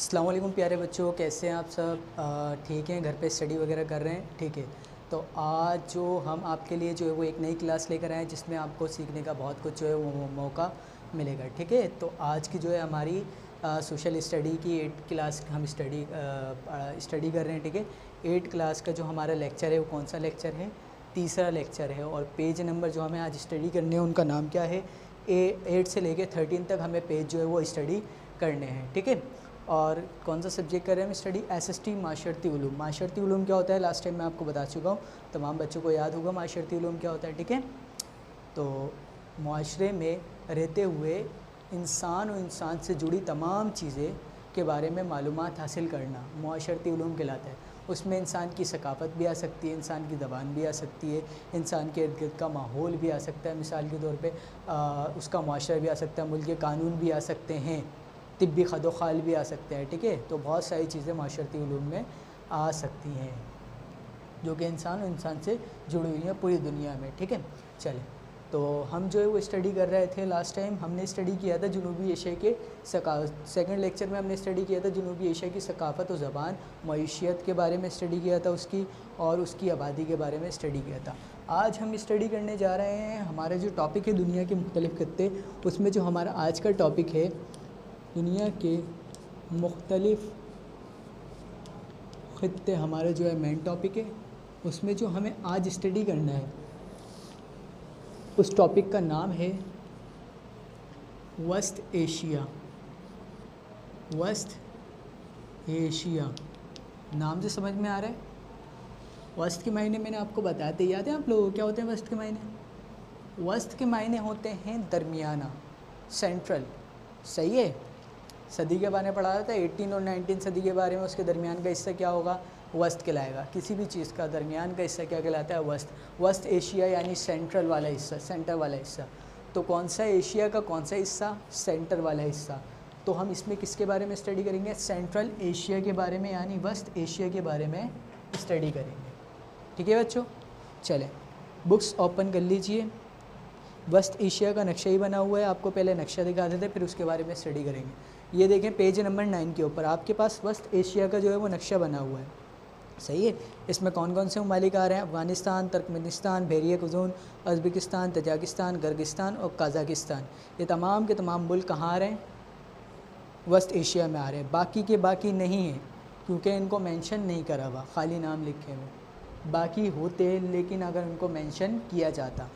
अस्सलाम वालेकुम प्यारे बच्चों, कैसे हैं आप सब? ठीक हैं, घर पे स्टडी वगैरह कर रहे हैं? ठीक है। तो आज जो हम आपके लिए जो है वो एक नई क्लास लेकर आए हैं जिसमें आपको सीखने का बहुत कुछ जो है वो मौका मिलेगा। ठीक है, तो आज की जो है हमारी सोशल स्टडी की 8 क्लास हम स्टडी कर रहे हैं। ठीक है, 8 क्लास का जो हमारा लेक्चर है वो कौन सा लेक्चर है? तीसरा लेक्चर है। और पेज नंबर जो हमें आज स्टडी करने हैं उनका नाम क्या है? 8 से लेके 13 तक हमें पेज जो है वो स्टडी करने हैं। ठीक है, और कौन सा सब्जेक्ट कर रहे हैं हम स्टडी? एसएसटी माशरती उलूम। माशरती उलूम क्या होता है लास्ट टाइम मैं आपको बता चुका हूँ, तमाम बच्चों को याद होगा माशरती उलूम क्या होता है। ठीक है, तो मुआशरे में रहते हुए इंसान और इंसान से जुड़ी तमाम चीज़ें के बारे में मालूमात हासिल करना मुआशरती उलूम कहलाता है। उसमें इंसान की सकाफ़त भी आ सकती है, इंसान की ज़बान भी आ सकती है, इंसान के इर्द गिर्द का माहौल भी आ सकता है, मिसाल के तौर पे उसका मुआशरा भी आ सकता है, मुल्क के कानून भी आ सकते हैं, तिब्बी खदोखाल भी आ सकते हैं। ठीक है, तो बहुत सारी चीज़ें माशरती उलूम में आ सकती हैं जो कि इंसान और इंसान से जुड़ी हुई हैं पूरी दुनिया में। ठीक है, चले तो हम जो है वो स्टडी कर रहे थे। लास्ट टाइम हमने स्टडी किया था जनूबी एशिया के सेकंड लेक्चर में हमने स्टडी किया था जनूबी एशिया की सकाफ़त और ज़बान, मईशियत के बारे में स्टडी किया था उसकी, और उसकी आबादी के बारे में स्टडी किया था। आज हम स्टडी करने जा रहे हैं, हमारा जो टॉपिक है दुनिया के मुख्तलिफ़ खत्ते, उसमें जो हमारा आज का टॉपिक है दुनिया के मुख्तलिफ़ खत्ते हमारा जो है मेन टॉपिक है। उसमें जो हमें आज स्टडी करना है उस टॉपिक का नाम है वस्त एशिया। वस्त एशिया नाम से समझ में आ रहा है? वस्त के मायने मैंने आपको बताया थे, याद है आप लोगों को क्या होते हैं वस्त के मायने? वस्त के मायने होते हैं दरमियाना, सेंट्रल। सही है, सदी के बारे में पढ़ा था 18 और 19 सदी के बारे में। उसके दरमियान का हिस्सा क्या होगा? वस्त कहलाएगा। किसी भी चीज़ का दरमियान का हिस्सा क्या कहलाता है? वस्त। वस्त एशिया यानी सेंट्रल वाला हिस्सा, सेंटर वाला हिस्सा। तो कौन सा एशिया का कौन सा हिस्सा? सेंटर वाला हिस्सा। तो हम इसमें किसके बारे में स्टडी करेंगे? सेंट्रल एशिया के बारे में, यानी वस्त एशिया के बारे में स्टडी करेंगे। ठीक है बच्चों, चलें बुक्स ओपन कर लीजिए। वस्त एशिया का नक्शा ही बना हुआ है, आपको पहले नक्शा दिखा देते फिर उसके बारे में स्टडी करेंगे। ये देखें पेज नंबर 9 के ऊपर आपके पास वस्त एशिया का जो है वो नक्शा बना हुआ है। सही है, इसमें कौन कौन से ममालिक आ रहे हैं? अफ़गानिस्तान, तुर्कमेनिस्तान, बहरिया कुज़ून, उज़्बेकिस्तान, तजाकिस्तान, किर्गिस्तान और कज़ाकिस्तान। ये तमाम के तमाम मुल्क कहाँ आ रहे हैं? वस्त एशिया में आ रहे हैं। बाकी के बाकी नहीं हैं क्योंकि इनको मेंशन नहीं करा हुआ, खाली नाम लिखे हुए। बाकी होते लेकिन अगर उनको मेंशन किया जाता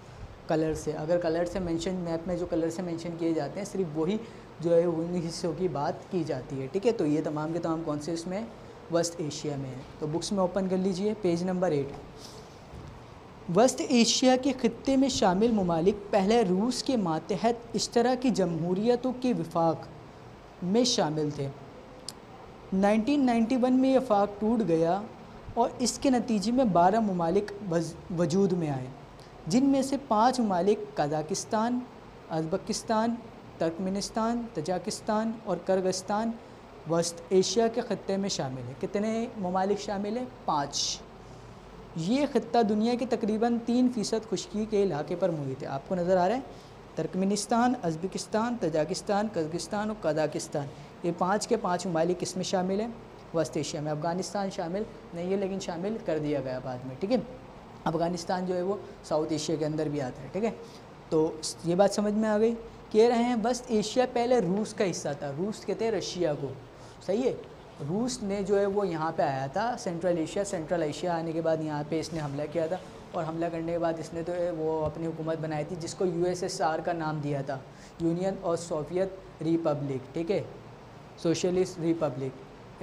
कलर से, अगर कलर से मेंशन, मैप में जो कलर से मेंशन किए जाते हैं सिर्फ वही जो है उन हिस्सों की बात की जाती है। ठीक है, तो ये तमाम के तमाम कौन से इसमें वस्त एशिया में है। तो बुक्स में ओपन कर लीजिए पेज नंबर 8। वस्त एशिया के ख़त्ते में शामिल ममालिक पहले रूस के मातहत इश्तराकी जमहूरियतों के वफाक में शामिल थे। 1991 में ये वफाक टूट गया और इसके नतीजे में 12 ममालिक वजूद में आए, जिनमें से 5 ममालिक कज़ाकिस्तान, उज़्बेकिस्तान, तुर्कमेनिस्तान, तजाकिस्तान और किर्गिस्तान वस्त एशिया के ख़त्ते में शामिल है। कितने ममालिक शामिल हैं? 5। ये ख़त्ता दुनिया के तकरीबन 3% खुश्की के इलाके पर मुहित है। आपको नज़र आ रहा है? तुर्कमेनिस्तान, उज़्बेकिस्तान, तजाकिस्तान, किर्गिस्तान और कज़ाकिस्तान, ये 5 के 5 ममालिक किस में शामिल हैं? वस्त एशिया में। अफ़गानिस्तान शामिल नहीं है लेकिन शामिल कर दिया गया बाद में। ठीक है, अफ़गानिस्तान जो है वो साउथ एशिया के अंदर भी आता है। ठीक है, तो ये बात समझ में आ गई। कह रहे हैं वस्त एशिया पहले रूस का हिस्सा था। रूस कहते हैं रशिया को। सही है, रूस ने जो है वो यहाँ पे आया था सेंट्रल एशिया आने के बाद यहाँ पे इसने हमला किया था, और हमला करने के बाद इसने तो वो अपनी हुकूमत बनाई थी जिसको USSR का नाम दिया था, यूनियन और सोवियत रिपब्लिक। ठीक है, सोशलिस्ट रिपब्लिक।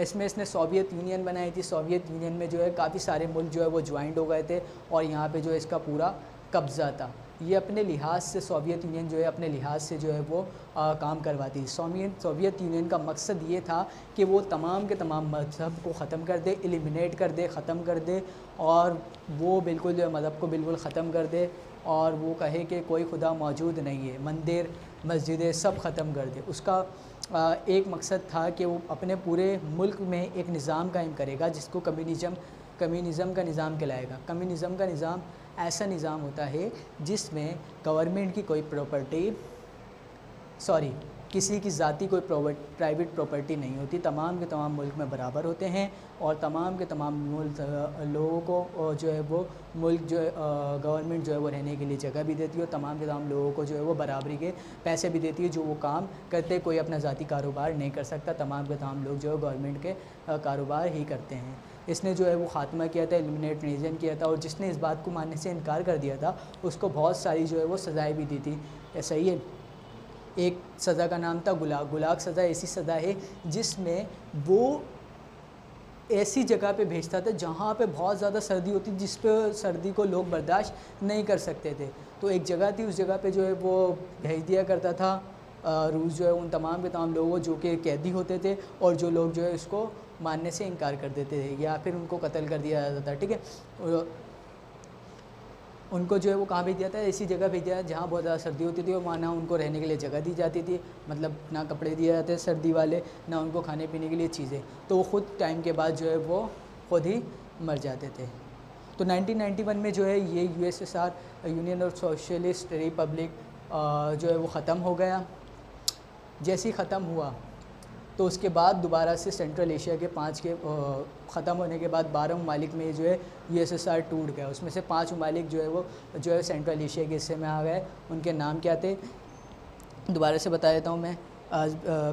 इसमें इसने सोवियत यूनियन बनाई थी। सोवियत यूनियन में जो है काफ़ी सारे मुल्क जो है वो ज्वाइंट हो गए थे और यहाँ पे जो है इसका पूरा कब्ज़ा था। ये अपने लिहाज से सोवियत यूनियन जो है अपने लिहाज से जो है वो काम करवाती। सोवियत यूनियन का मकसद ये था कि वो तमाम के तमाम मज़हब को ख़त्म कर दे, एलिमिनेट कर दे, ख़त्म कर दे, और वो बिल्कुल जो है मज़हब को बिल्कुल ख़त्म कर दे, और वो कहे कि कोई खुदा मौजूद नहीं है, मंदिर मस्जिदें सब ख़त्म कर दे। उसका एक मकसद था कि वो अपने पूरे मुल्क में एक निज़ाम कायम करेगा जिसको कम्युनिज़म का निज़ाम कहलाएगा। कम्युनिज़म का निज़ाम ऐसा निज़ाम होता है जिसमें गवर्नमेंट की कोई प्रॉपर्टी किसी की ज़ाती कोई प्राइवेट प्रॉपर्टी नहीं होती, तमाम के तमाम मुल्क में बराबर होते हैं और तमाम के तमाम मुल्क लोगों को जो है वो मुल्क जो गवर्नमेंट जो है वो रहने के लिए जगह भी देती है और तमाम के तमाम लोगों को जो है वो बराबरी के पैसे भी देती है जो वो काम करते, कोई अपना ज़ाती कारोबार नहीं कर सकता, तमाम के तमाम लोग जो है गवर्नमेंट के कारोबार ही करते हैं। इसने जो है वो ख़ात्मा किया था, एलिमिनेट रीजन किया था और जिसने इस बात को मानने से इनकार कर दिया था उसको बहुत सारी जो है वो सज़ाएँ भी दी थी। ऐसा ही है, एक सज़ा का नाम था गुलाग। गुलाग सज़ा ऐसी सज़ा है जिसमें वो ऐसी जगह पे भेजता था जहाँ पे बहुत ज़्यादा सर्दी होती, जिस पे सर्दी को लोग बर्दाश्त नहीं कर सकते थे। तो एक जगह थी, उस जगह पे जो है वो भेज दिया करता था रूस जो है उन तमाम के तमाम लोगों जो कि कैदी होते थे और जो लोग जो है इसको मानने से इनकार कर देते थे या फिर उनको कत्ल कर दिया जाता था। ठीक है, उनको जो है वो कहाँ भेज दिया था, ऐसी जगह भेज दिया जहाँ बहुत ज़्यादा सर्दी होती थी और वहाँ ना उनको रहने के लिए जगह दी जाती थी, मतलब ना कपड़े दिए जाते सर्दी वाले, ना उनको खाने पीने के लिए चीज़ें, तो वो ख़ुद टाइम के बाद जो है वो ख़ुद ही मर जाते थे। तो 1991 में जो है ये USSR union of socialist Republic जो है वो ख़त्म हो गया। जैसे ही ख़त्म हुआ तो उसके बाद दोबारा से सेंट्रल एशिया के 5 के ख़त्म होने के बाद 12 ममालिक में जो है USSR टूट गया। उसमें से 5 ममालिक जो है सेंट्रल एशिया के हिस्से में आ गए। उनके नाम क्या थे दोबारा से बता देता हूँ मैं।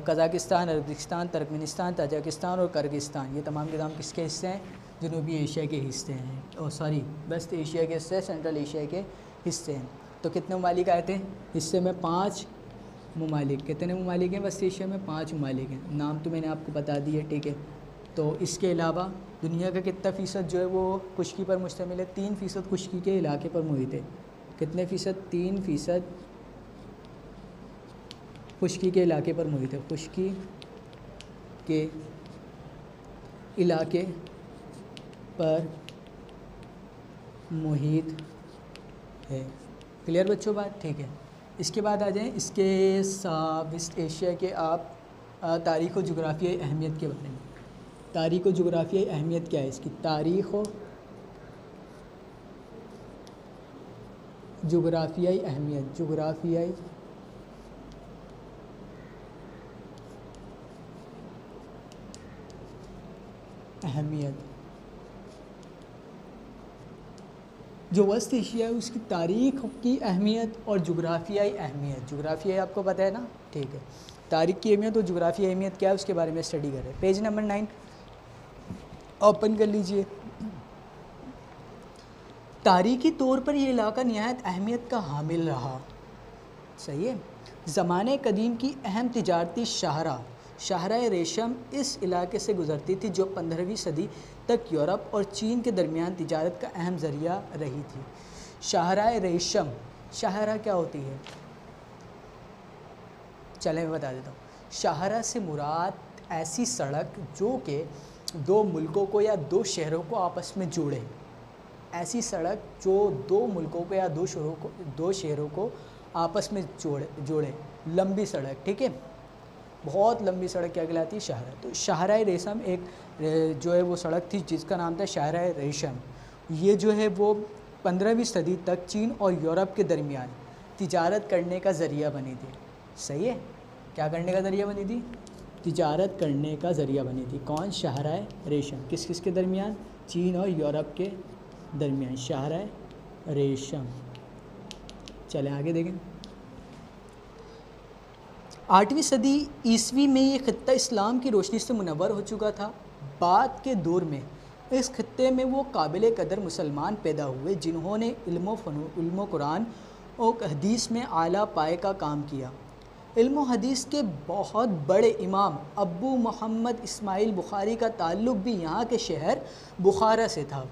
कज़ाकिस्तान, अरबकिस्तान, तुर्कमेनिस्तान, ताजिकिस्तान और किर्गिस्तान, ये तमाम के तमाम किसके हिस्से हैं, जनूबी एशिया के हिस्से हैं। सॉरी, वेस्ट एशिया के हिस्से, सेंट्रल एशिया के हिस्से हैं। तो कितने ममालिक आए थे हिस्से में? 5 ममालिक। कितने ममालिक हैं वेस्ट एशिया में? 5 ममालिक हैं। नाम तो मैंने आपको बता दिए, ठीक है। तो इसके अलावा दुनिया का कितना फ़ीसद जो है वो खुश्की पर मुश्तमिल है? 3% खुश्की के इलाके पर मुहित है। कितने फ़ीसद? 3% खुश्की के इलाके पर मुहित है। खुश्की के इलाके पर मुहित है। क्लियर बच्चों बात? ठीक है। इसके बाद आ जाएं इसके वेस्ट एशिया के आप तारीख़ और जुग़राफ़ियाई अहमियत के बारे में। तारीख़ और जुग़राफ़ियाई अहमियत क्या है इसकी? तारीख़ और जुग़राफ़ियाई अहमियत, जुग़राफ़ियाई अहमियत, जो वेस्ट एशिया है उसकी तारीख़ की अहमियत और जुग़राफ़ियाई अहमियत। जुग़राफ़ियाई आपको पता है ना, ठीक है। तारीख़ की अहमियत और जुग़राफ़ियाई अहमियत क्या है उसके बारे में स्टडी कर रहे हैं। पेज नंबर 9 ओपन कर लीजिए। तारीख़ी तौर पर यह इलाका नहायत अहमियत का हामिल रहा। सही है। ज़माने कदीम की अहम तिजारती शाहरा रेशम इस इलाके से गुज़रती थी जो 15वीं सदी तक यूरोप और चीन के दरमियान तिजारत का अहम ज़रिया रही थी। शाहरा रेशम, शाहरा क्या होती है? चलें मैं बता देता हूँ। शाहरा से मुराद ऐसी सड़क जो कि 2 मुल्कों को या 2 शहरों को आपस में जोड़े। ऐसी सड़क जो 2 मुल्कों को या 2 शहरों को आपस में जोड़े। लंबी सड़क, ठीक है। बहुत लंबी सड़क क्या कहलाती है? शाहरा। तो शाहरा रेशम एक जो है वो सड़क थी जिसका नाम था शाहरा रेशम। ये जो है वो 15वीं सदी तक चीन और यूरोप के दरमियान तिजारत करने का ज़रिया बनी थी। सही है। क्या करने का ज़रिया बनी थी? तिजारत करने का ज़रिया बनी थी। कौन? शाहरा रेशम। किस किस के दरमियान? चीन और यूरोप के दरमियान शाहरा रेशम। चलें आगे देखें। 8वीं सदी ईस्वी में ये ख़ित्ता इस्लाम की रोशनी से मुनव्वर हो चुका था। बाद के दौर में इस खित्ते में वो काबिल कदर मुसलमान पैदा हुए जिन्होंने इल्म कुरान और हदीस में आला पाए का काम किया। इल्म हदीस के बहुत बड़े इमाम अबू मोहम्मद इस्माइल बुखारी का ताल्लुक़ भी यहाँ के शहर बुखारा से था।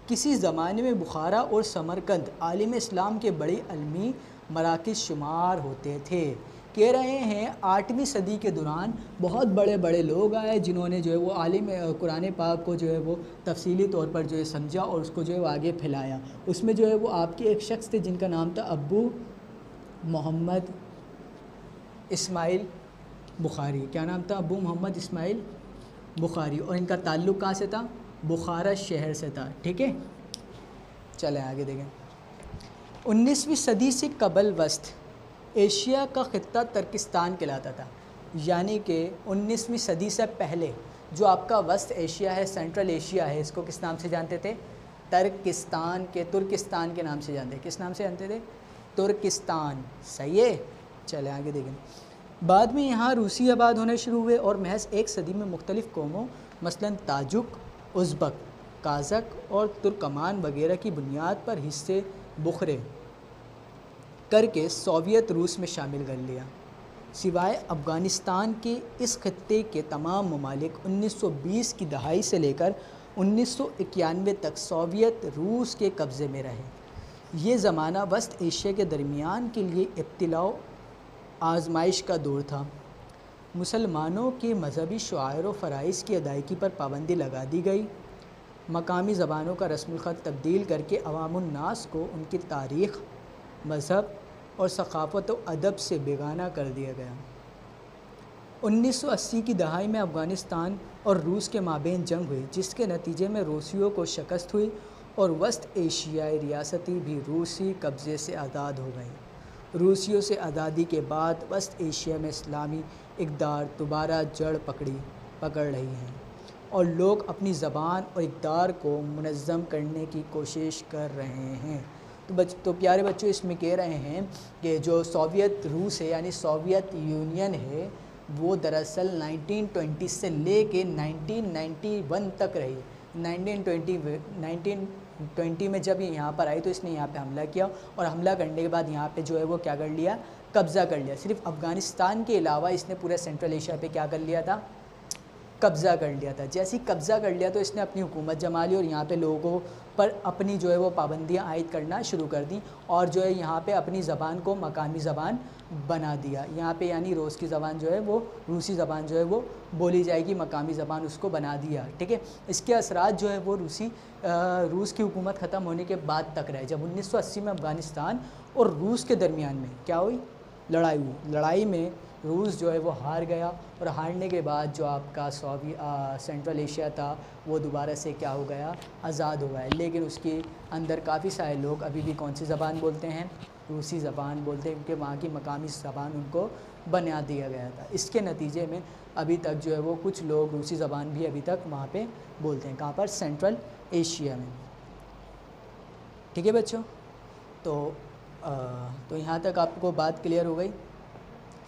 किसी ज़माने में बुखारा और समरकंद आलिम इस्लाम के बड़े अलमी मराकिज़ शुमार होते थे। कह रहे हैं 8वीं सदी के दौरान बहुत बड़े बड़े लोग आए जिन्होंने जो है वो आलिम कुरान पाक को जो है वो तफसीली तौर पर जो है समझा और उसको जो है वो आगे फैलाया। उसमें जो है वो आपके एक शख्स थे जिनका नाम था अबू मोहम्मद इस्माइल बुखारी। क्या नाम था? अबू मोहम्मद इस्माइल बुखारी। और इनका ताल्लुक़ कहाँ से था? बुखारा शहर से था। ठीक है, चलें आगे देखें। 19वीं सदी से कबल वस्त एशिया का ख़ित्ता तुर्किस्तान कहलाता था। यानी कि 19वीं सदी से पहले जो आपका वस्त एशिया है, सेंट्रल एशिया है, इसको किस नाम से जानते थे? तुर्किस्तान के नाम से जानते। किस नाम से जानते थे? तुर्किस्तान। सही है। चले आगे देखें। बाद में यहाँ रूसी आबाद होने शुरू हुए और महज एक सदी में मुख्तलिफ़ कौमों मसलन ताजुक, उज़्बक, काज़क और तुर्कमान वगैरह की बुनियाद पर हिस्से बुखरे करके सोवियत रूस में शामिल कर लिया। सिवाय अफ़गानिस्तान के इस खत्ते के तमाम ममालिक 1920 की दहाई से लेकर 1991 तक सोवियत रूस के कब्ज़े में रहे। ये ज़माना वस्त एशिया के दरमियान के लिए इब्तिला आजमाइश का दौर था। मुसलमानों के मजहबी शुआइर व फ़राइज़ की अदायगी पर पाबंदी लगा दी गई। मकामी ज़बानों का रस्मुल ख़त तब्दील करके अवामुन्नास को उनकी तारीख़, मज़हब और सक़ाफ़त व अदब से बेगाना कर दिया गया। 1980 की दहाई में अफ़गानिस्तान और रूस के माबैन जंग हुई, जिसके नतीजे में रूसियों को शिकस्त हुई और वस्त एशियाई रियासतें भी रूसी कब्ज़े से आज़ाद हो गईं। रूसियों से आज़ादी के बाद वस्त एशिया में इस्लामी इक़्तिदार दोबारा जड़ पकड़ रही हैं और लोग अपनी ज़बान और इक़्तिदार को मुनज़्ज़म करने की कोशिश कर रहे हैं। तो प्यारे बच्चों, इसमें कह रहे हैं कि जो सोवियत रूस है यानी सोवियत यूनियन है, वो दरअसल 1920 से लेके 1991 तक रही। 1920 में जब ये यहाँ पर आई तो इसने यहाँ पे हमला किया और हमला करने के बाद यहाँ पे जो है वो क्या कर लिया? कब्ज़ा कर लिया। सिर्फ अफ़गानिस्तान के अलावा इसने पूरे सेंट्रल एशिया पे क्या कर लिया था? कब्ज़ा कर लिया था। जैसे ही कब्ज़ा कर लिया तो इसने अपनी हुकूमत जमा ली और यहाँ पे लोगों पर अपनी जो है वो पाबंदियाँ आयद करना शुरू कर दी और जो है यहाँ पे अपनी ज़बान को मकामी ज़बान बना दिया। यहाँ पे यानी रूस की ज़बान जो है वो रूसी ज़बान जो है वो बोली जाएगी, मकामी ज़बान उसको बना दिया। ठीक है। इसके असरात जो है वो रूस की हुकूमत ख़त्म होने के बाद तक रहे। जब 1980 में अफ़गानिस्तान और रूस के दरमियान में क्या हुई? लड़ाई हुई। लड़ाई में रूस जो है वो हार गया और हारने के बाद जो आपका सेंट्रल एशिया था वो दोबारा से क्या हो गया? आज़ाद हो गया। लेकिन उसके अंदर काफ़ी सारे लोग अभी भी कौन सी ज़बान बोलते हैं? रूसी ज़बान बोलते हैं, क्योंकि वहाँ की मकामी ज़बान उनको बना दिया गया था। इसके नतीजे में अभी तक जो है वो कुछ लोग रूसी ज़बान भी अभी तक वहाँ पे बोलते हैं। कहाँ पर? सेंट्रल एशिया में। ठीक है बच्चों, तो यहाँ तक आपको बात क्लियर हो गई।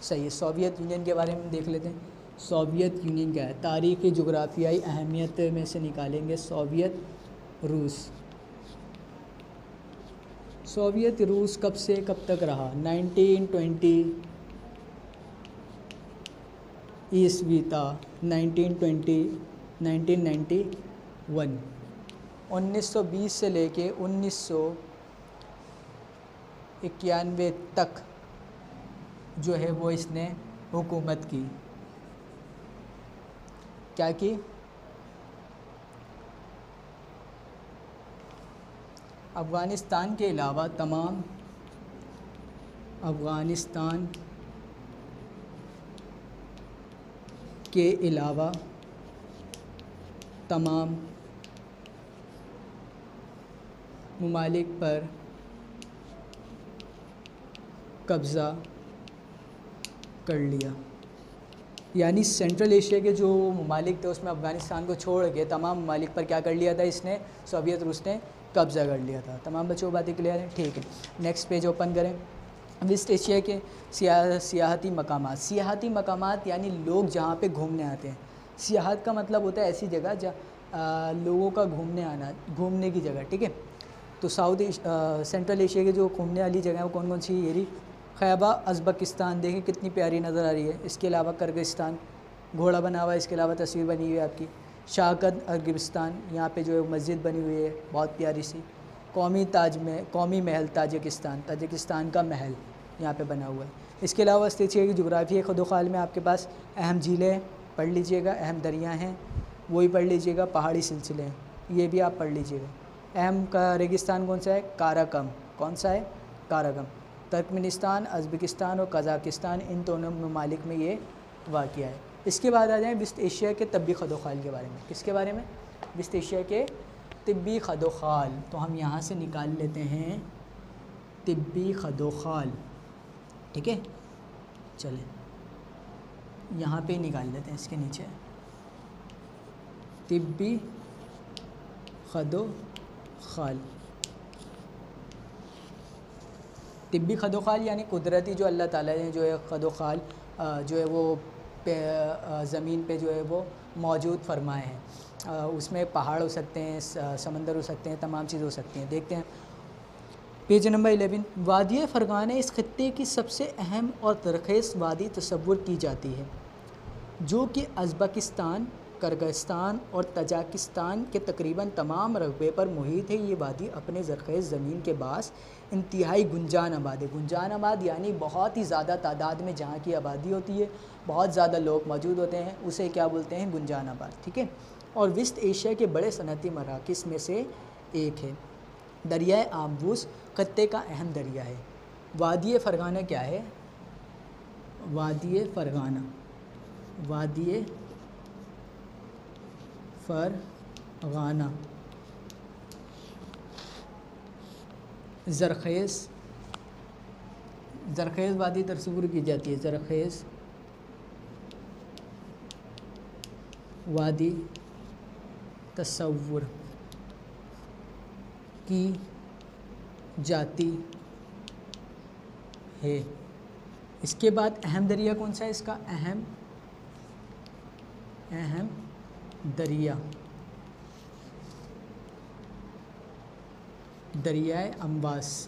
सही है। सोवियत यूनियन के बारे में देख लेते हैं। सोवियत यूनियन क्या है? तारीख़ी जुग्राफियाई अहमियत में से निकालेंगे सोवियत रूस। सोवियत रूस कब से कब तक रहा? 1920 ईस्वी था 1991। 1920 से लेके 1991 तक जो है वो इसने हुकूमत की। क्या की? अफ़गानिस्तान के अलावा तमाम ममालिक पर कब्ज़ा कर लिया। यानी सेंट्रल एशिया के जो ममालिक थे उसमें अफ़गानिस्तान को छोड़ के तमाम ममालिक पर क्या कर लिया था इसने? सोवियत रूस ने कब्ज़ा कर लिया था। तमाम बच्चों बातें क्लियर हैं? ठीक है। नेक्स्ट पेज ओपन करें। वेस्ट एशिया के सियाहती मकामात। सियाहती मकामात यानी लोग जहाँ पे घूमने आते हैं। सियाहत का मतलब होता है ऐसी जगह जहाँ लोगों का घूमने आना, घूमने की जगह। ठीक है। तो सेंट्रल एशिया के जो घूमने वाली जगह है वो कौन कौन सी? ये रही खैबा उज़्बेकिस्तान, देखें कितनी प्यारी नज़र आ रही है। इसके अलावा किर्गिस्तान, घोड़ा बना हुआ है। इसके अलावा तस्वीर बनी हुई है आपकी। शाकद अर्गिस्तान, यहाँ पे जो है मस्जिद बनी हुई है बहुत प्यारी सी। कौमी महल ताजिकिस्तान का महल यहाँ पे बना हुआ है। इसके अलावा वेस्ट एशिया की जुग्राफी खुदोखाल में आपके पास अहम झीलें पढ़ लीजिएगा, अहम दरिया हैं वही पढ़ लीजिएगा, पहाड़ी सिलसिले हैं ये भी आप पढ़ लीजिएगा। अहम का रेगिस्तान कौन सा है? काराकम। कौन सा है? काराकम। तुर्कमेनिस्तान, उज़्बेकिस्तान और कज़ाकिस्तान, इन दोनों ममालिक में ये वाक़या है। इसके बाद आ जाएँ वेस्ट एशिया के तब्बी खदोखाल के बारे में। किसके बारे में? वेस्ट एशिया के तिब्बी खदोखाल। तो हम यहाँ से निकाल लेते हैं तिब्बी खदोखाल। ठीक है, चलें यहाँ पे निकाल लेते हैं इसके नीचे, तिब्बी खदो खाल। तिब्बी खदो खाल यानी कुदरती जो अल्लाह ताला ने जो है खदो खाल जो है वो ज़मीन पे जो है वो मौजूद फरमाए हैं। उसमें पहाड़ हो सकते हैं, समंदर हो सकते हैं, तमाम चीज़ हो सकती हैं। देखते हैं पेज नंबर 11। वादी फ़रगाना इस खत्ते की सबसे अहम और तरखेज़ वादी तस्वुर की जाती है, जो कि उज़्बेकिस्तान, किर्गिस्तान और तजाकिस्तान के तकरीबन तमाम रकबे पर मुहित है। ये वादी अपने ज़रख़ेज़ ज़मीन के बास इंतहाई गुंजान आबाद है। गुंजान आबाद यानी बहुत ही ज़्यादा तादाद में जहाँ की आबादी होती है, बहुत ज़्यादा लोग मौजूद होते हैं, उसे क्या बोलते हैं? गुंजान आबाद। ठीक है। और वेस्ट एशिया के बड़े सनती मराकज़ में से एक है। दरियाए आम्बूस खत्ते का अहम दरिया है। वादी फ़रगाना क्या है? वादी फ़रगाना, वादी फ़रगाना ज़रख़ेज़ वादी तस्वुर की जाती है। ज़रख़ेज़ वादी तस्वुर की जाती है। इसके बाद अहम दरिया कौन सा है इसका? अहम दरिया दरियाए आम्बास।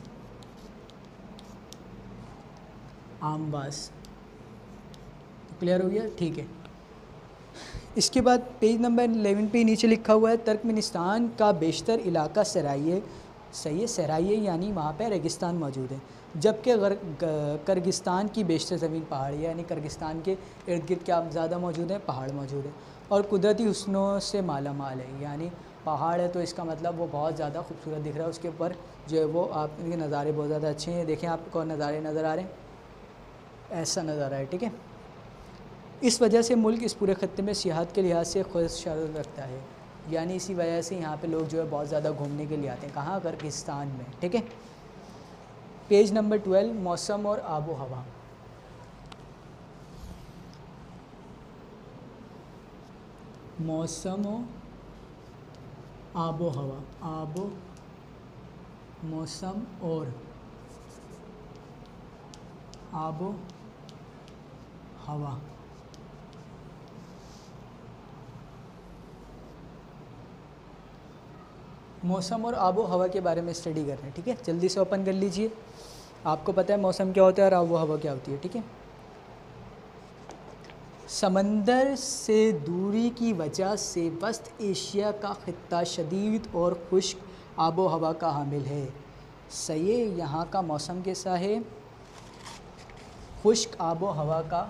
क्लियर हो गया? ठीक है। इसके बाद पेज नंबर 11 पे नीचे लिखा हुआ है तुर्कमेनिस्तान का बेशतर इलाका सराय। सही है, सराय यानी वहाँ पे रेगिस्तान मौजूद है, जबकि किर्गिस्तान की बेशतर ज़मीन पहाड़ी है, यानी किर्गिस्तान के इर्द गिर्द क्या ज़्यादा मौजूद है? पहाड़ मौजूद है। और कुदरती हुस्नों से माला माल है, यानी पहाड़ है तो इसका मतलब वो बहुत ज़्यादा खूबसूरत दिख रहा है। उसके ऊपर जो है वो आप इनके नज़ारे बहुत ज़्यादा अच्छे हैं। देखें आपको नज़ारे नज़र आ रहे हैं, ऐसा नज़ारा है। ठीक है। इस वजह से मुल्क इस पूरे खत्ते में सियाहत के लिहाज से खुशहाल रखता है, यानी इसी वजह से यहाँ पे लोग जो है बहुत ज़्यादा घूमने के लिए आते हैं। कहाँ? किर्गिस्तान में। ठीक है। पेज नंबर 12 मौसम और आबो हवा। मौसम और आबो हवा। मौसम और आबो हवा। मौसम और आबो हवा के बारे में स्टडी कर रहे हैं। ठीक है। जल्दी से ओपन कर लीजिए। आपको पता है मौसम क्या होता है और आबो हवा क्या होती है। ठीक है। समंदर से दूरी की वजह से वस्त एशिया का खित्ता शदीद और खुश्क आबो हवा का हामिल है। सही है। यहाँ का मौसम कैसा है? खुश्क आबो हवा का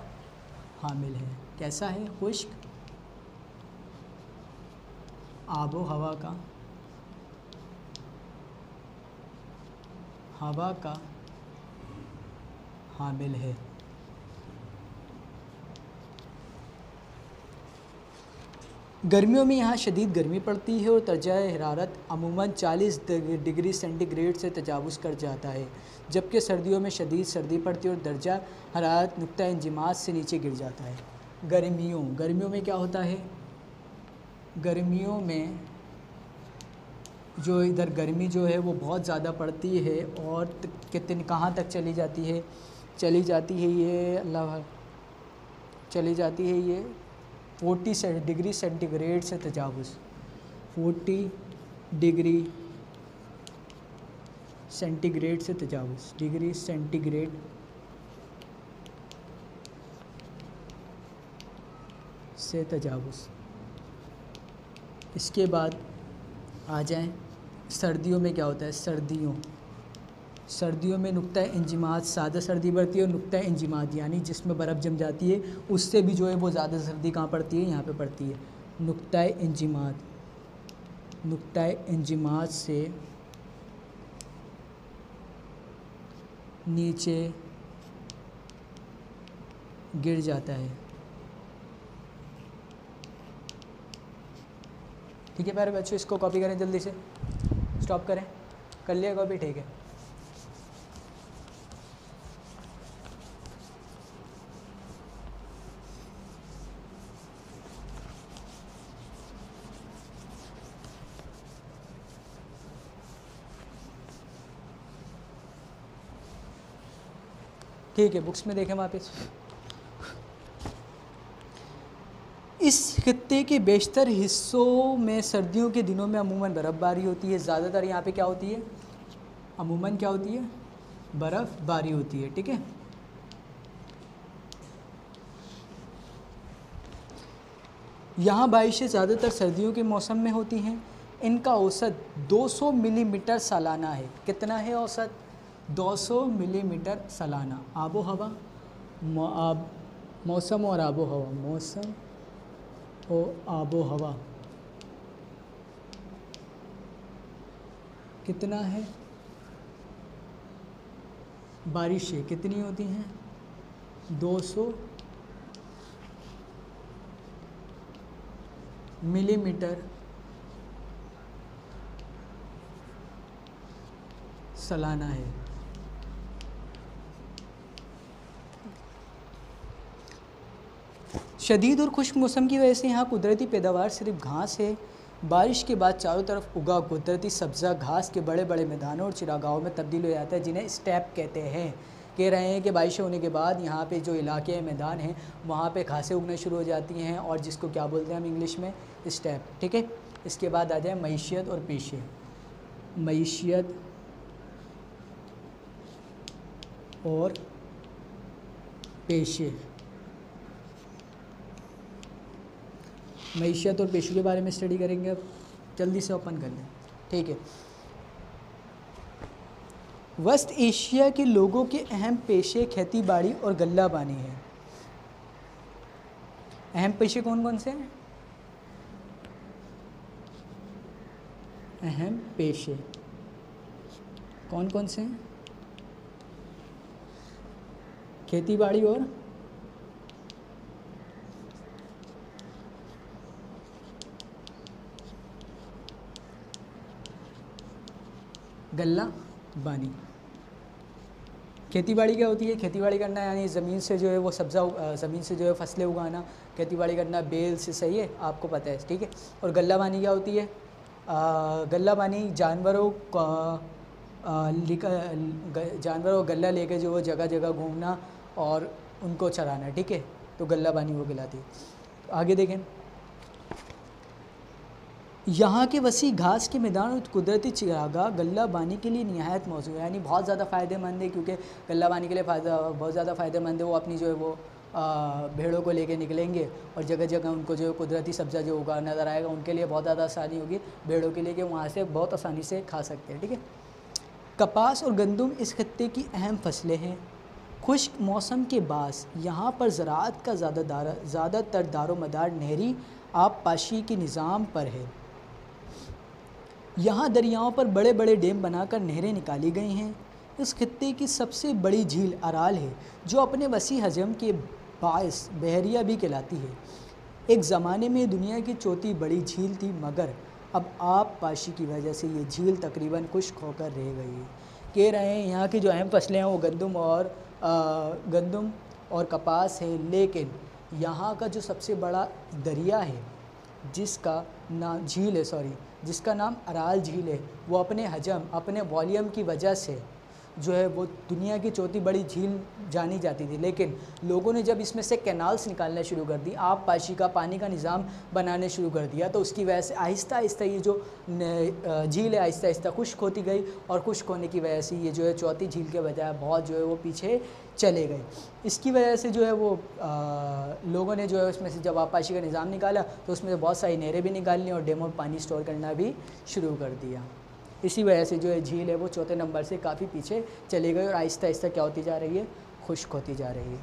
हामिल है। कैसा है? खुश्क आबो हवा का हामिल है। गर्मियों में यहाँ शदीद गर्मी पड़ती है और दर्जाए हरारत अमूमन 40 डिग्री सेंटीग्रेड से तजावुज़ कर जाता है, जबकि सर्दियों में शदीद सर्दी पड़ती है और दर्जा हरारत नुक्ता इंजिमात से नीचे गिर जाता है। गर्मियों में क्या होता है? गर्मियों में जो इधर गर्मी जो है वो बहुत ज़्यादा पड़ती है और कितनी कहाँ तक चली जाती है ये 40 डिग्री सेंटीग्रेड से तजावुज़। 40 डिग्री सेंटीग्रेड से तजावुज़। डिग्री सेंटीग्रेड से तजावुज़। इसके बाद आ जाएं सर्दियों में क्या होता है? सर्दियों में नुक्ता इंजिमात, सादा सर्दी पड़ती है और नुक्ता इंजिमात यानी जिसमें बर्फ़ जम जाती है उससे भी जो है वो ज़्यादा सर्दी कहाँ पड़ती है? यहाँ पे पड़ती है। नुक्ता इंजिमात से नीचे गिर जाता है। ठीक है प्यारे बच्चों, इसको कॉपी करें, जल्दी से स्टॉप करें। कर लिया कॉपी? ठीक है। ठीक है, बुक्स में देखें वापस। इस खित्ते के बेशतर हिस्सों में सर्दियों के दिनों में अमूमन बर्फ़बारी होती है। ज़्यादातर यहाँ पे क्या होती है, अमूमन क्या होती है, बर्फ़बारी होती है। ठीक है, यहाँ बारिशें ज़्यादातर सर्दियों के मौसम में होती हैं। इनका औसत 200 मिलीमीटर सालाना है। कितना है औसत? 200 मिलीमीटर सालाना। आबो हवा, मौसम और आबो हवा, मौसम और आबो हवा कितना है? बारिशें कितनी होती हैं? 200 मिलीमीटर सालाना है। शदीद और खुश्क मौसम की वजह से यहाँ कुदरती पैदावार सिर्फ घास है। बारिश के बाद चारों तरफ उगा कुदरती सब्ज़ा घास के बड़े बड़े मैदानों और चिरागाहों में तब्दील हो जाता है, जिन्हें स्टेप कहते हैं। कह रहे हैं कि बारिश होने के बाद यहाँ पे जो इलाके हैं, मैदान हैं, वहाँ पे घासें उगने शुरू हो जाती हैं, और जिसको क्या बोलते हैं हम इंग्लिश में? स्टेप। ठीक है, इसके बाद आ जाए मईशियत और पेशे। मईशियत और पेशे। मईशियत और पेशे के बारे में स्टडी करेंगे। अब जल्दी से ओपन कर लें। ठीक है, वेस्ट एशिया के लोगों के अहम पेशे खेती बाड़ी और गल्ला बानी है। अहम पेशे कौन कौन से हैं? अहम पेशे कौन कौन से हैं? खेती बाड़ी और गल्ला बानी। खेतीबाड़ी क्या होती है? खेतीबाड़ी करना यानी ज़मीन से जो है वो सब्ज़ा, ज़मीन से जो है फसलें उगाना, खेतीबाड़ी करना बेल से, सही है, आपको पता है। ठीक है, और गल्ला बानी क्या होती है? गल्ला बानी जानवरों जानवरों गल्ला लेके जो वो जगह जगह घूमना और उनको चराना। ठीक है, तो गल्ला बानी वो कहलाती है। आगे देखें, यहाँ के वसी घास के मैदान और कुदरती चिरागाह गल्ला बानी के लिए निहायत मौजूद है, यानी बहुत ज़्यादा फ़ायदेमंद है, क्योंकि गल्ला बानी के लिए बहुत ज़्यादा फ़ायदेमंद है। वो अपनी जो है वो भेड़ों को लेके निकलेंगे और जगह जगह उनको जो कुदरती सब्ज़ा जो उगा नज़र आएगा, उनके लिए बहुत ज़्यादा आसानी होगी भेड़ों के लिए कि वहाँ से बहुत आसानी से खा सकते हैं। ठीक है, कपास और गंदम इस खत्ते की अहम फसलें हैं। खुश्क मौसम के बाद यहाँ पर ज़राअत का ज़्यादातर दारोमदार नहरी आबपाशी के निज़ाम पर है। यहाँ दरियाओं पर बड़े बड़े डैम बनाकर नहरें निकाली गई हैं। इस खित्ते की सबसे बड़ी झील अराल है, जो अपने वसी हजम के बायस बहरिया भी कहलाती है। एक ज़माने में दुनिया की चौथी बड़ी झील थी, मगर अब आबपाशी की वजह से ये झील तकरीबन खुश्क होकर रह गई है। कह रहे हैं यहाँ की जो अहम फसलें हैं वो गंदम और कपास है, लेकिन यहाँ का जो सबसे बड़ा दरिया है जिसका नाम अराल झील है, वो अपने हजम, अपने वॉल्यूम की वजह से जो है वो दुनिया की चौथी बड़ी झील जानी जाती थी। लेकिन लोगों ने जब इसमें से कैनाल्स निकालना शुरू कर दी, आबपाशी का पानी का निज़ाम बनाने शुरू कर दिया, तो उसकी वजह से आहिस्ता आहिस्ता ये जो झील है आहिस्ता आहिस्ता खुश्क होती गई, और खुश्क होने की वजह से ये जो है चौथी झील के बजाय बहुत जो है वो पीछे चले गए। इसकी वजह से जो है वो लोगों ने जो है उसमें से जब आबपाशी का निज़ाम निकाला तो उसमें से बहुत सारी नहरें भी निकालनी और डैमों में पानी स्टोर करना भी शुरू कर दिया। इसी वजह से जो है झील है वो चौथे नंबर से काफ़ी पीछे चली गई और आहिस्ता आहिस्ता क्या होती जा रही है? खुश्क होती जा रही है।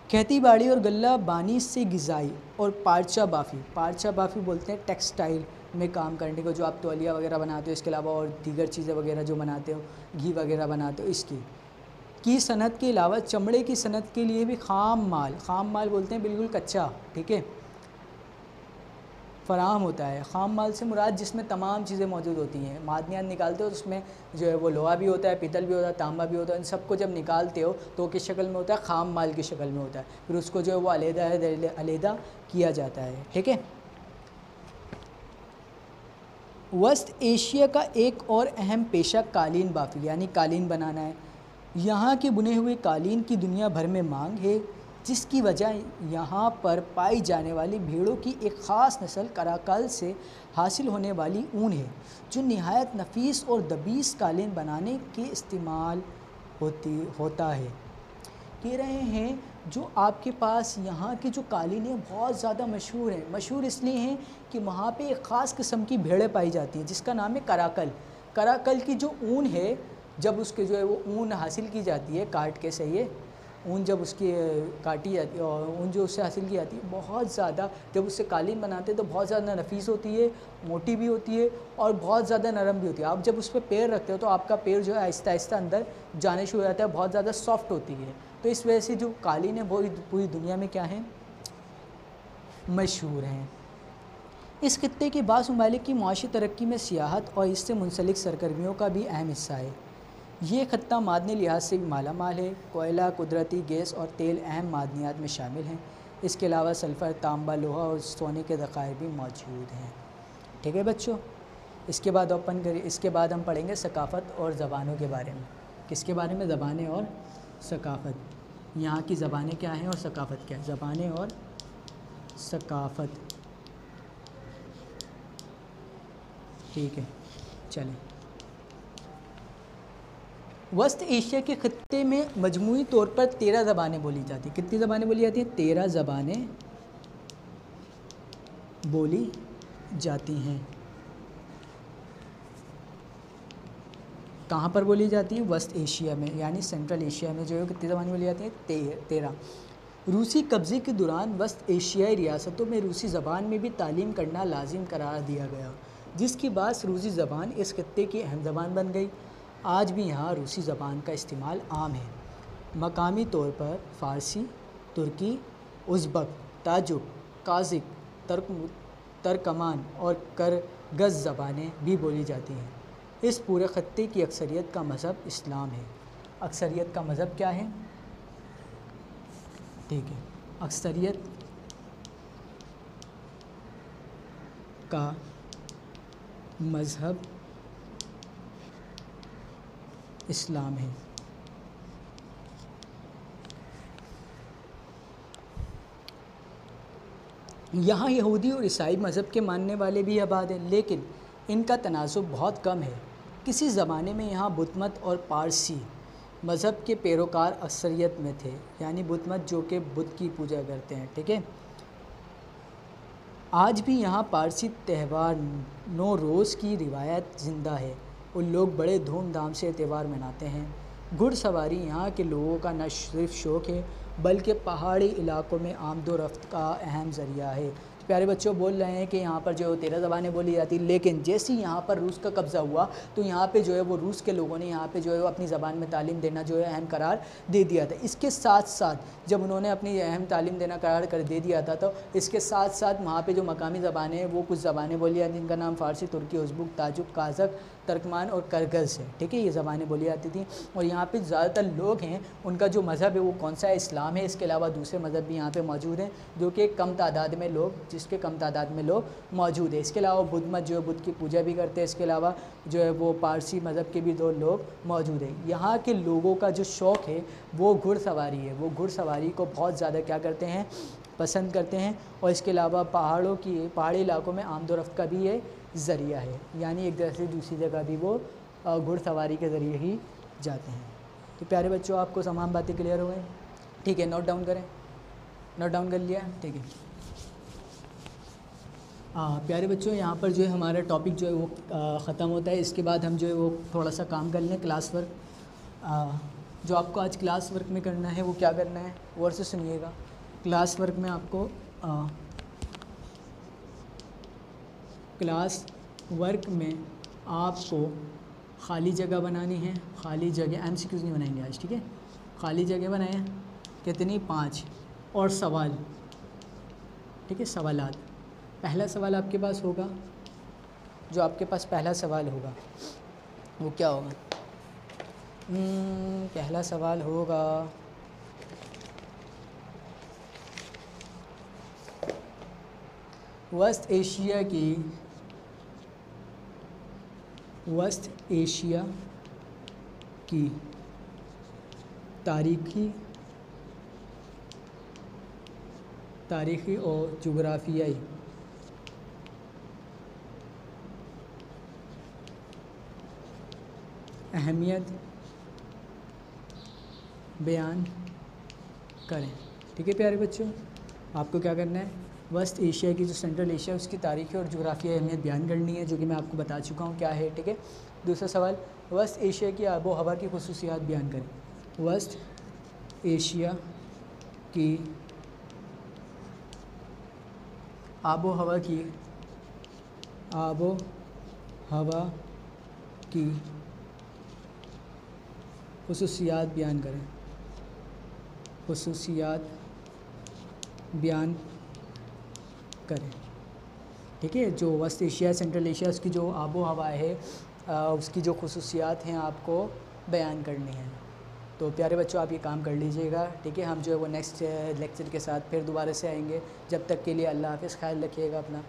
खेती बाड़ी और गल्ला बानी से ग़िज़ाई और पारचा बाफ़ी बोलते हैं टेक्सटाइल में काम करने को, जो आप तौलिया वगैरह बनाते हो, इसके अलावा और दीगर चीज़ें वगैरह जो बनाते हो, घी वगैरह बनाते हो, इसकी सनत के अलावा चमड़े की सनत के लिए भी खाम माल बोलते हैं बिल्कुल कच्चा, ठीक है, फ़राहम होता है। ख़ाम माल से मुराद जिसमें तमाम चीज़ें मौजूद होती हैं। मादनियात निकालते हो तो उसमें जो है वो लोहा भी होता है, पीतल भी होता है, तांबा भी होता है। इन सबको जब निकालते हो तो किस शक्ल में होता है? ख़ाम माल की शक्ल में होता है। फिर उसको जो है वो अलहदा किया जाता है। ठीक है, वेस्ट एशिया का एक और अहम पेशा कालीन बाफ़ी यानी कालीन बनाना है। यहाँ के बुने हुए कालीन की दुनिया भर में मांग है, जिसकी वजह यहाँ पर पाई जाने वाली भेड़ों की एक ख़ास नस्ल कराकल से हासिल होने वाली ऊन है, जो निहायत नफीस और दबीस कालीन बनाने के इस्तेमाल होता है। कह रहे हैं जो आपके पास यहाँ के जो कालीन है बहुत ज़्यादा मशहूर है। मशहूर इसलिए हैं कि वहाँ पे एक ख़ास किस्म की भेड़ें पाई जाती हैं, जिसका नाम है कराकल। कराकल की जो ऊन है, जब उसके जो है वो ऊन हासिल की जाती है काट के, सही है, ऊन जब उसकी काटी जाती है और ऊन जो उससे हासिल की जाती है बहुत ज़्यादा, जब उससे कालीन बनाते हैं तो बहुत ज़्यादा नफीस होती है, मोटी भी होती है और बहुत ज़्यादा नरम भी होती है। आप जब उस पर पैर रखते हो तो आपका पैर जो है आहिस्ता आहिस्ता अंदर जाने शुरू हो जाता है, बहुत ज़्यादा सॉफ्ट होती है। तो इस वजह से जो कालीन है वो पूरी दुनिया में क्या है, मशहूर हैं। इस खित्ते के बाज़ ममालिक की माशी तरक्की में सियाहत और इससे मुंसलिक सरगर्मियों का भी अहम हिस्सा है। ये खत्ता मादनी लिहाज से भी माला माल है। कोयला, कुदरती गैस और तेल अहम मादनियात में शामिल हैं। इसके अलावा सल्फ़र, तांबा, लोहा और सोने के ज़ख़ायर भी मौजूद हैं। ठीक है बच्चों, इसके बाद हम पढ़ेंगे सकाफ़त और ज़बानों के बारे में। किसके बारे में? ज़बानें और सकाफ़त। यहाँ की ज़बानें क्या हैं और सकाफ़त क्या है? ज़बानें और सकाफ़त। ठीक है, चलें। वस्त एशिया के खत्ते में मजमूई तौर पर 13 ज़बानें बोली जाती हैं। कितनी ज़बानें बोली जाती हैं? 13 ज़बानें बोली जाती हैं। कहाँ पर बोली जाती हैं? वस्त एशिया में, यानी सेंट्रल एशिया में जो है कितनी ज़बानें बोली जाती हैं? 13। रूसी कब्ज़े के दौरान वस्त एशियाई रियासतों में रूसी ज़बान में भी तालीम करना लाजिम करार दिया गया, जिसके बाद रूसी ज़बान इस खत्ते की अहम ज़बान बन गई। आज भी यहाँ रूसी ज़बान का इस्तेमाल आम है। मकामी तौर पर फ़ारसी, तुर्की, उज़्बक, ताजुक, काज़िक, तर्कमान और करगज़ ज़बानें भी बोली जाती हैं। इस पूरे खत्ते की अक्सरियत का मज़हब इस्लाम है। अक्सरियत का मज़हब क्या है? ठीक है, अक्सरियत का मज़हब इस्लाम है। यहाँ यहूदी और ईसाई मज़हब के मानने वाले भी आबाद हैं, लेकिन इनका तनासुब बहुत कम है। किसी ज़माने में यहाँ बुतमत और पारसी मज़हब के पैरोकार अक्सरियत में थे, यानी बुतमत जो कि बुत की पूजा करते हैं। ठीक है, आज भी यहाँ पारसी त्यौहार नौरोज़ की रिवायत ज़िंदा है। उन लोग बड़े धूमधाम से त्यौहार मनाते हैं। घुड़सवारी यहाँ के लोगों का न सिर्फ शौक़ है, बल्कि पहाड़ी इलाकों में आमदोरफ्त का अहम ज़रिया है। प्यारे बच्चों, बोल रहे हैं कि यहाँ पर जो 13 ज़बानें बोली जाती, लेकिन जैसे ही यहाँ पर रूस का कब्ज़ा हुआ तो यहाँ पे जो है वो रूस के लोगों ने यहाँ पे जो है वो अपनी ज़बान में तालीम देना जो है अहम करार दे दिया था। इसके साथ साथ जब उन्होंने अपनी अहम तालीम देना करार कर दे दिया था, तो इसके साथ साथ वहाँ पे जो मकामी ज़बानें हैं वो कुछ ज़बानें बोली जाती, जिनका नाम फ़ारसी, तुर्की, उज़्बक, ताजुक, काज़क, तर्कमान और करगज़ है। ठीक है, ये ज़बानें बोली जाती थी। और यहाँ पे ज़्यादातर लोग हैं, उनका जो मज़हब है वो कौन सा है? इस्लाम है। इसके अलावा दूसरे मज़हब भी यहाँ पे मौजूद हैं, जो कि कम तादाद में लोग मौजूद है। इसके अलावा बुद्ध मत जो है बुद्ध की पूजा भी करते हैं। इसके अलावा जो है वो पारसी मज़हब के भी 2 लोग मौजूद हैं। यहाँ के लोगों का जो शौक़ है वो घुड़सवारी है। वो घुड़सवारी को बहुत ज़्यादा क्या करते हैं? पसंद करते हैं। और इसके अलावा पहाड़ी इलाकों में आमदोरफ्त का भी ये ज़रिया है, यानी एक जगह से दूसरी जगह भी वो घुड़सवारी के ज़रिए ही जाते हैं। तो प्यारे बच्चों, आपको तमाम बातें क्लियर हो गई? ठीक है, नोट डाउन करें। नोट डाउन कर लिया? ठीक है। प्यारे बच्चों, यहाँ पर जो है हमारा टॉपिक जो है वो ख़त्म होता है। इसके बाद हम जो है वो थोड़ा सा काम कर लें, क्लास वर्क। जो आपको आज क्लास वर्क में करना है वो क्या करना है, और से सुनिएगा। क्लास वर्क में आपको खाली जगह बनानी है। खाली जगह, MCQs नहीं बनाएंगे आज, ठीक है। खाली जगह बनाएं, कितनी? 5, और सवाल, ठीक है, सवालात। पहला सवाल आपके पास होगा, जो आपके पास पहला सवाल होगा वो क्या होगा? पहला सवाल होगा वस्त एशिया की तारीख़ी और जुग़राफ़ियाई अहमियत बयान करें। ठीक है प्यारे बच्चों, आपको क्या करना है, वेस्ट एशिया की जो सेंट्रल एशिया उसकी तारीख़ी और जुग़राफ़ियाई अहमियत बयान करनी है, जो कि मैं आपको बता चुका हूँ क्या है। ठीक है, दूसरा सवाल, वेस्ट एशिया की आबो हवा की खुसूसियात बयान करें। वेस्ट एशिया की आबो हवा की खुसूसियात बयान करें। ठीक है, जो वेस्ट एशिया सेंट्रल एशिया उसकी जो आबो हवा है उसकी जो खुसूसियात हैं आपको बयान करनी है। तो प्यारे बच्चों आप ये काम कर लीजिएगा। ठीक है, हम जो है वो नेक्स्ट लेक्चर के साथ फिर दोबारा से आएंगे। जब तक के लिए अल्लाह हाफ़िज़, ख्याल रखिएगा अपना।